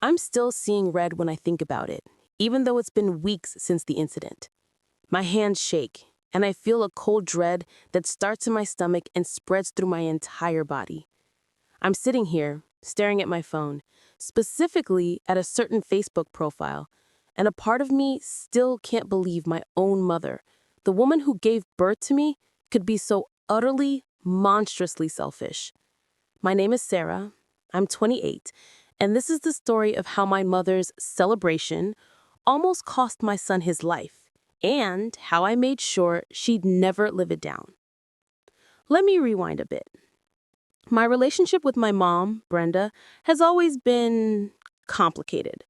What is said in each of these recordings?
I'm still seeing red when I think about it, even though it's been weeks since the incident. My hands shake, and I feel a cold dread that starts in my stomach and spreads through my entire body. I'm sitting here, staring at my phone, specifically at a certain Facebook profile, and a part of me still can't believe my own mother, the woman who gave birth to me, could be so utterly, monstrously selfish. My name is Sarah. I'm 28, and this is the story of how my mother's celebration almost cost my son his life, and how I made sure she'd never live it down. Let me rewind a bit. My relationship with my mom, Brenda, has always been complicated.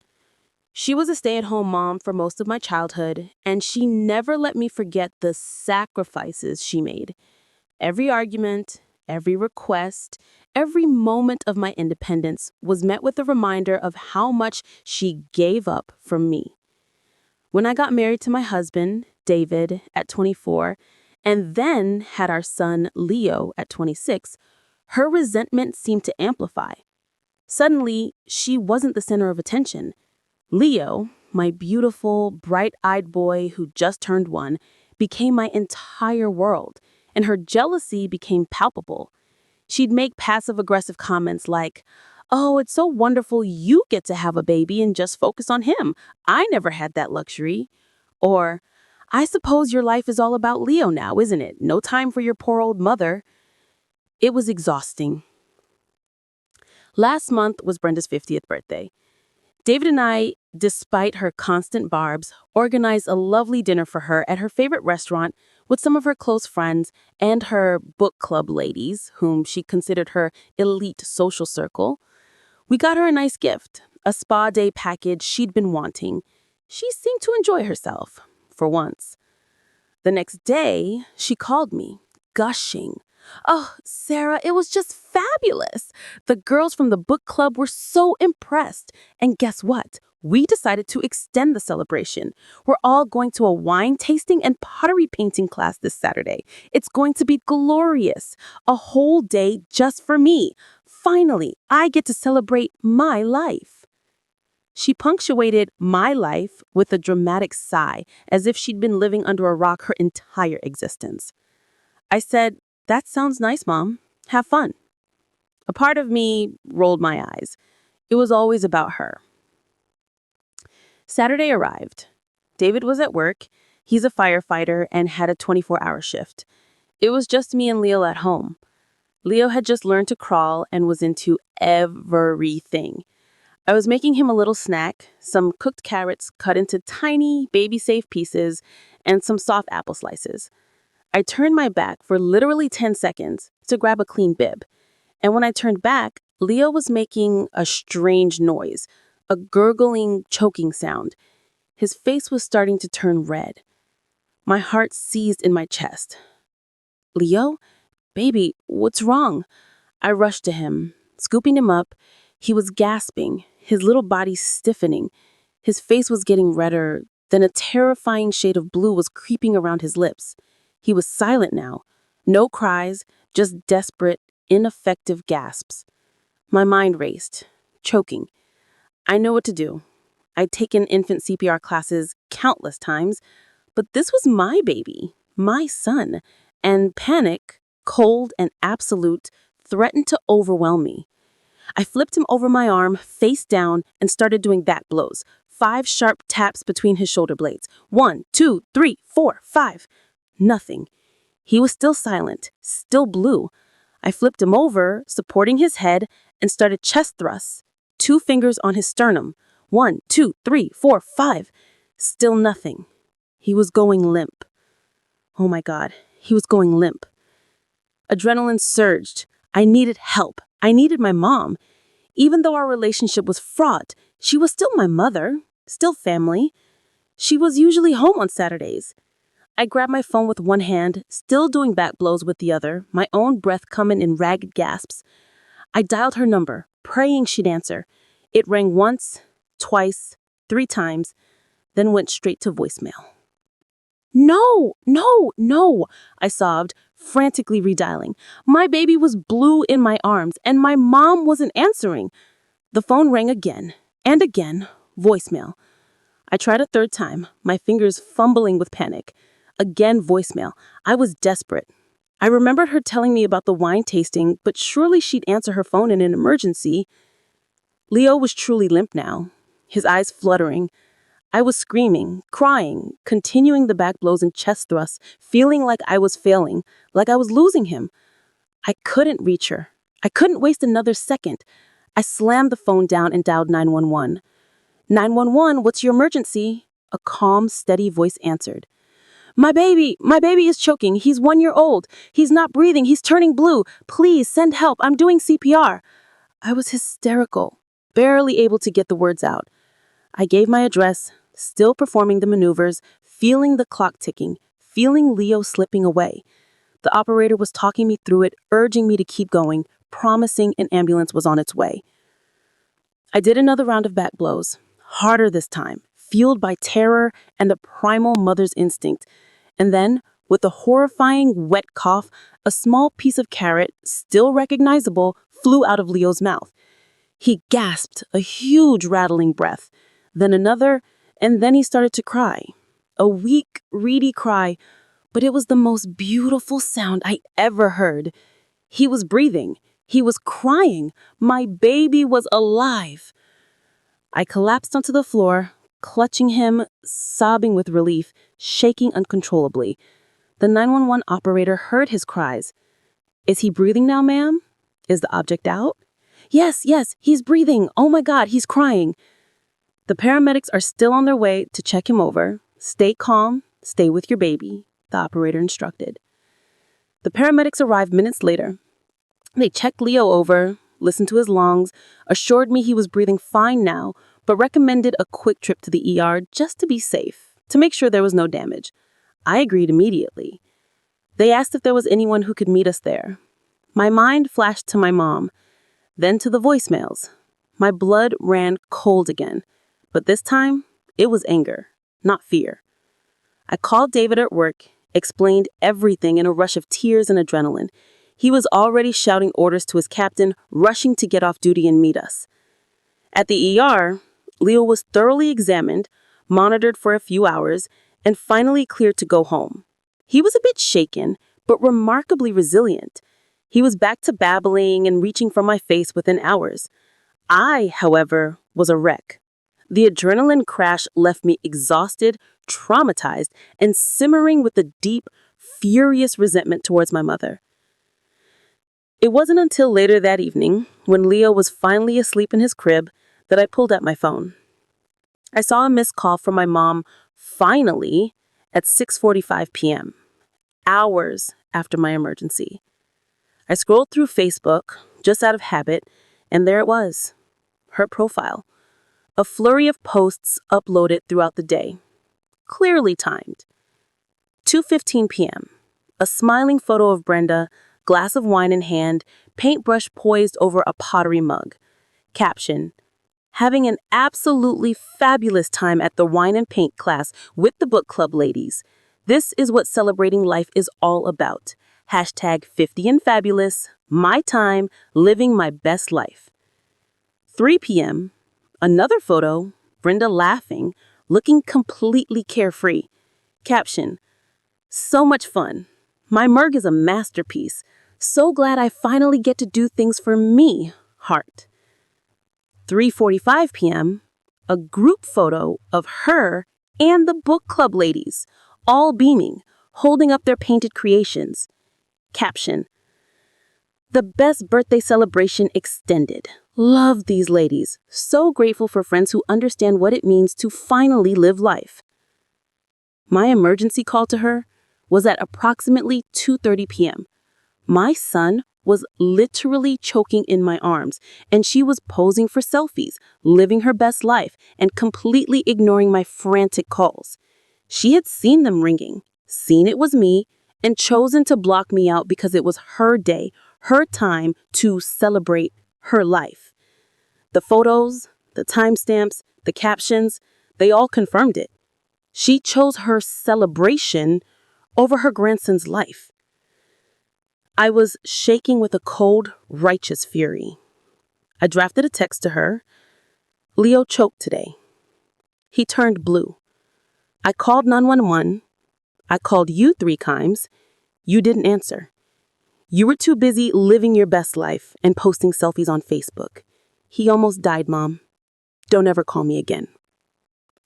She was a stay-at-home mom for most of my childhood, and she never let me forget the sacrifices she made. Every argument, every request, every moment of my independence was met with a reminder of how much she gave up for me. When I got married to my husband, David, at 24, and then had our son, Leo, at 26, her resentment seemed to amplify. Suddenly, she wasn't the center of attention. Leo, my beautiful, bright-eyed boy who just turned 1, became my entire world, and her jealousy became palpable. She'd make passive-aggressive comments like, "Oh, it's so wonderful you get to have a baby and just focus on him. I never had that luxury." Or, "I suppose your life is all about Leo now, isn't it? No time for your poor old mother." It was exhausting. Last month was Brenda's 50th birthday. David and I, despite her constant barbs, organized a lovely dinner for her at her favorite restaurant with some of her close friends and her book club ladies, whom she considered her elite social circle. We got her a nice gift, a spa day package she'd been wanting. She seemed to enjoy herself, for once. The next day, she called me, gushing. "Oh, Sarah, it was just fabulous. The girls from the book club were so impressed. And guess what? We decided to extend the celebration. We're all going to a wine tasting and pottery painting class this Saturday. It's going to be glorious. A whole day just for me. Finally, I get to celebrate my life." She punctuated "my life" with a dramatic sigh, as if she'd been living under a rock her entire existence. I said, "That sounds nice, Mom. Have fun." A part of me rolled my eyes. It was always about her. Saturday arrived. David was at work. He's a firefighter and had a 24-hour shift. It was just me and Leo at home. Leo had just learned to crawl and was into everything. I was making him a little snack, some cooked carrots cut into tiny, baby-safe pieces, and some soft apple slices. I turned my back for literally 10 seconds to grab a clean bib. And when I turned back, Leo was making a strange noise, a gurgling, choking sound. His face was starting to turn red. My heart seized in my chest. "Leo? Baby, what's wrong?" I rushed to him, scooping him up. He was gasping, his little body stiffening. His face was getting redder, then a terrifying shade of blue was creeping around his lips. He was silent now. No cries, just desperate, ineffective gasps. My mind raced, choking. I know what to do. I'd taken infant CPR classes countless times, but this was my baby, my son, and panic, cold and absolute, threatened to overwhelm me. I flipped him over my arm, face down, and started doing back blows. 5 sharp taps between his shoulder blades. 1, 2, 3, 4, 5. Nothing. He was still silent, still blue. I flipped him over, supporting his head, and started chest thrusts. 2 fingers on his sternum. 1, 2, 3, 4, 5. Still nothing. He was going limp. Oh my God, he was going limp. Adrenaline surged. I needed help. I needed my mom. Even though our relationship was fraught, she was still my mother, still family. She was usually home on Saturdays. I grabbed my phone with one hand, still doing back blows with the other, my own breath coming in ragged gasps. I dialed her number, praying she'd answer. It rang once, twice, 3 times, then went straight to voicemail. "No, no, no," I sobbed, frantically redialing. My baby was blue in my arms, and my mom wasn't answering. The phone rang again, And again, voicemail. I tried a third time, my fingers fumbling with panic. Again, voicemail. I was desperate. I remembered her telling me about the wine tasting, but surely she'd answer her phone in an emergency. Leo was truly limp now, his eyes fluttering. I was screaming, crying, continuing the back blows and chest thrusts, feeling like I was failing, like I was losing him. I couldn't reach her. I couldn't waste another second. I slammed the phone down and dialed 911. 911, what's your emergency? A calm, steady voice answered. My baby is choking. He's 1 year old. He's not breathing. He's turning blue. Please send help. I'm doing CPR. I was hysterical, barely able to get the words out. I gave my address, still performing the maneuvers, feeling the clock ticking, feeling Leo slipping away. The operator was talking me through it, urging me to keep going, promising an ambulance was on its way. I did another round of back blows, harder this time, fueled by terror and the primal mother's instinct. And then, with a horrifying wet cough, a small piece of carrot, still recognizable, flew out of Leo's mouth. He gasped, a huge rattling breath, then another, and then he started to cry. A weak, reedy cry, but it was the most beautiful sound I ever heard. He was breathing. He was crying. My baby was alive. I collapsed onto the floor, clutching him, sobbing with relief, shaking uncontrollably. The 911 operator heard his cries. Is he breathing now, ma'am? Is the object out? Yes, he's breathing. Oh my God, he's crying. The paramedics are still on their way to check him over. Stay calm, stay with your baby, the operator instructed. The paramedics arrived minutes later. They checked Leo over, listened to his lungs, assured me he was breathing fine now, but recommended a quick trip to the ER just to be safe, to make sure there was no damage. I agreed immediately. They asked if there was anyone who could meet us there. My mind flashed to my mom, then to the voicemails. My blood ran cold again, but this time it was anger, not fear. I called David at work, explained everything in a rush of tears and adrenaline. He was already shouting orders to his captain, rushing to get off duty and meet us. At the ER, Leo was thoroughly examined, monitored for a few hours, and finally cleared to go home. He was a bit shaken, but remarkably resilient. He was back to babbling and reaching for my face within hours. I, however, was a wreck. The adrenaline crash left me exhausted, traumatized, and simmering with a deep, furious resentment towards my mother. It wasn't until later that evening, when Leo was finally asleep in his crib, that I pulled out my phone. I saw a missed call from my mom, finally, at 6:45 p.m., hours after my emergency. I scrolled through Facebook, just out of habit, and there it was, her profile. A flurry of posts uploaded throughout the day, clearly timed. 2:15 p.m., a smiling photo of Brenda, glass of wine in hand, paintbrush poised over a pottery mug. Caption, having an absolutely fabulous time at the wine and paint class with the book club ladies. This is what celebrating life is all about. Hashtag 50 and fabulous, my time, living my best life. 3 p.m., another photo, Brenda laughing, looking completely carefree. Caption, so much fun. My mug is a masterpiece. So glad I finally get to do things for me, heart. 3:45 p.m., a group photo of her and the book club ladies, all beaming, holding up their painted creations. Caption, the best birthday celebration extended. Love these ladies. So grateful for friends who understand what it means to finally live life. My emergency call to her was at approximately 2:30 p.m. My son was literally choking in my arms, and she was posing for selfies, living her best life, and completely ignoring my frantic calls. She had seen them ringing, seen it was me, and chosen to block me out because it was her day, her time to celebrate her life. The photos, the timestamps, the captions, they all confirmed it. She chose her celebration over her grandson's life. I was shaking with a cold, righteous fury. I drafted a text to her. Leo choked today. He turned blue. I called 911. I called you 3 times. You didn't answer. You were too busy living your best life and posting selfies on Facebook. He almost died, Mom. Don't ever call me again.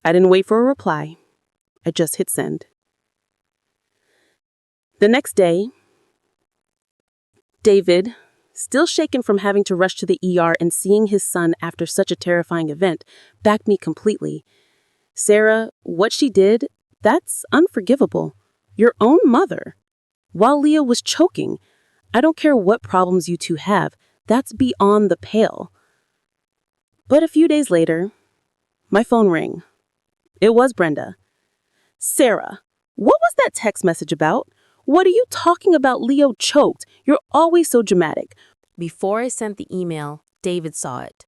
I didn't wait for a reply. I just hit send. The next day, David, still shaken from having to rush to the ER and seeing his son after such a terrifying event, backed me completely. Sarah, what she did, that's unforgivable. Your own mother. While Leo was choking, I don't care what problems you two have, that's beyond the pale. But a few days later, my phone rang. It was Brenda. Sarah, what was that text message about? What are you talking about? Leo choked. You're always so dramatic. Before I sent the email, David saw it.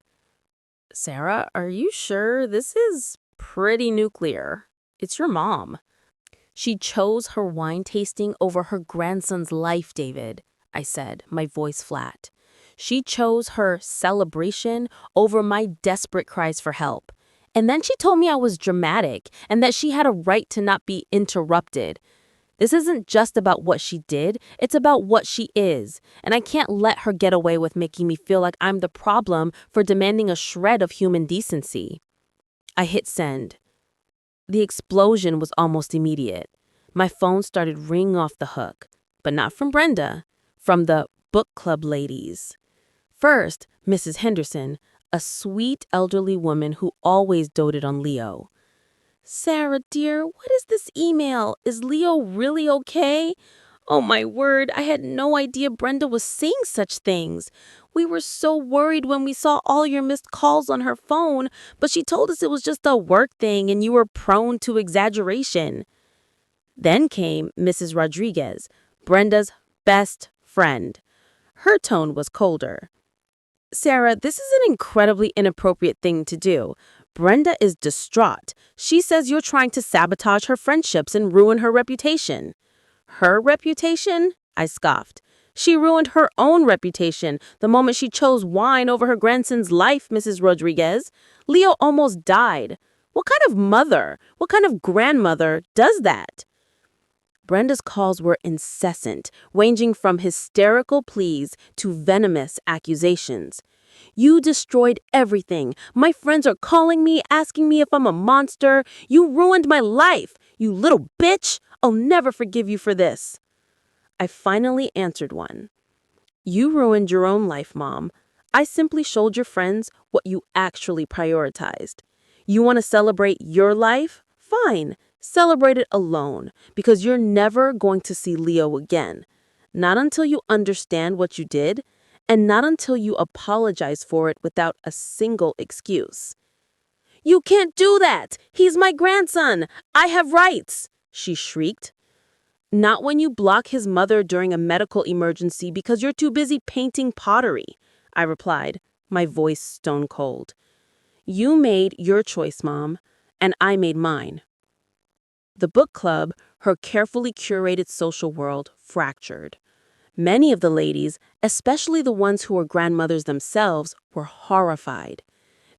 Sarah, are you sure? This is pretty nuclear. It's your mom. She chose her wine tasting over her grandson's life, David, I said, my voice flat. She chose her celebration over my desperate cries for help. And then she told me I was dramatic and that she had a right to not be interrupted. This isn't just about what she did, it's about what she is. And I can't let her get away with making me feel like I'm the problem for demanding a shred of human decency. I hit send. The explosion was almost immediate. My phone started ringing off the hook, but not from Brenda, from the book club ladies. First, Mrs. Henderson, a sweet elderly woman who always doted on Leo. Sarah, dear, what is this email? Is Leo really okay? Oh, my word, I had no idea Brenda was saying such things. We were so worried when we saw all your missed calls on her phone, but she told us it was just a work thing and you were prone to exaggeration. Then came Mrs. Rodriguez, Brenda's best friend. Her tone was colder. Sarah, this is an incredibly inappropriate thing to do. Brenda is distraught. She says you're trying to sabotage her friendships and ruin her reputation. Her reputation? I scoffed. She ruined her own reputation the moment she chose wine over her grandson's life, Mrs. Rodriguez. Leo almost died. What kind of mother, what kind of grandmother does that? Brenda's calls were incessant, ranging from hysterical pleas to venomous accusations. You destroyed everything. My friends are calling me, asking me if I'm a monster. You ruined my life. You little bitch. I'll never forgive you for this. I finally answered one. You ruined your own life, Mom. I simply showed your friends what you actually prioritized. You want to celebrate your life? Fine. Celebrate it alone, because you're never going to see Leo again. Not until you understand what you did, and not until you apologize for it without a single excuse. You can't do that! He's my grandson! I have rights! She shrieked. Not when you block his mother during a medical emergency because you're too busy painting pottery, I replied, my voice stone cold. You made your choice, Mom, and I made mine. The book club, her carefully curated social world, fractured. Many of the ladies, especially the ones who were grandmothers themselves, were horrified.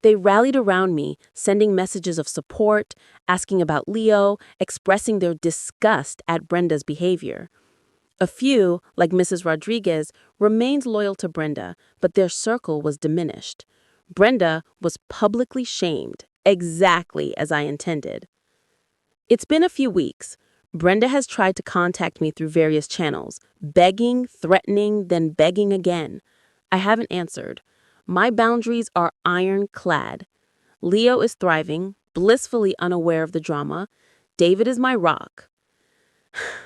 They rallied around me, sending messages of support, asking about Leo, expressing their disgust at Brenda's behavior. A few, like Mrs. Rodriguez, remained loyal to Brenda, but their circle was diminished. Brenda was publicly shamed, exactly as I intended. It's been a few weeks. Brenda has tried to contact me through various channels, begging, threatening, then begging again. I haven't answered. My boundaries are ironclad. Leo is thriving, blissfully unaware of the drama. David is my rock.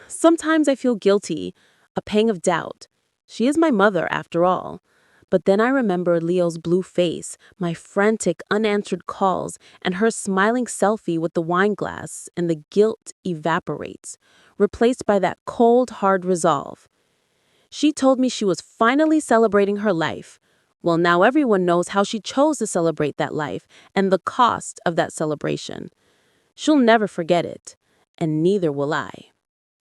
Sometimes I feel guilty, a pang of doubt. She is my mother, after all. But then I remember Leo's blue face, my frantic, unanswered calls, and her smiling selfie with the wine glass, and the guilt evaporates, replaced by that cold, hard resolve. She told me she was finally celebrating her life. Well, now everyone knows how she chose to celebrate that life and the cost of that celebration. She'll never forget it, and neither will I.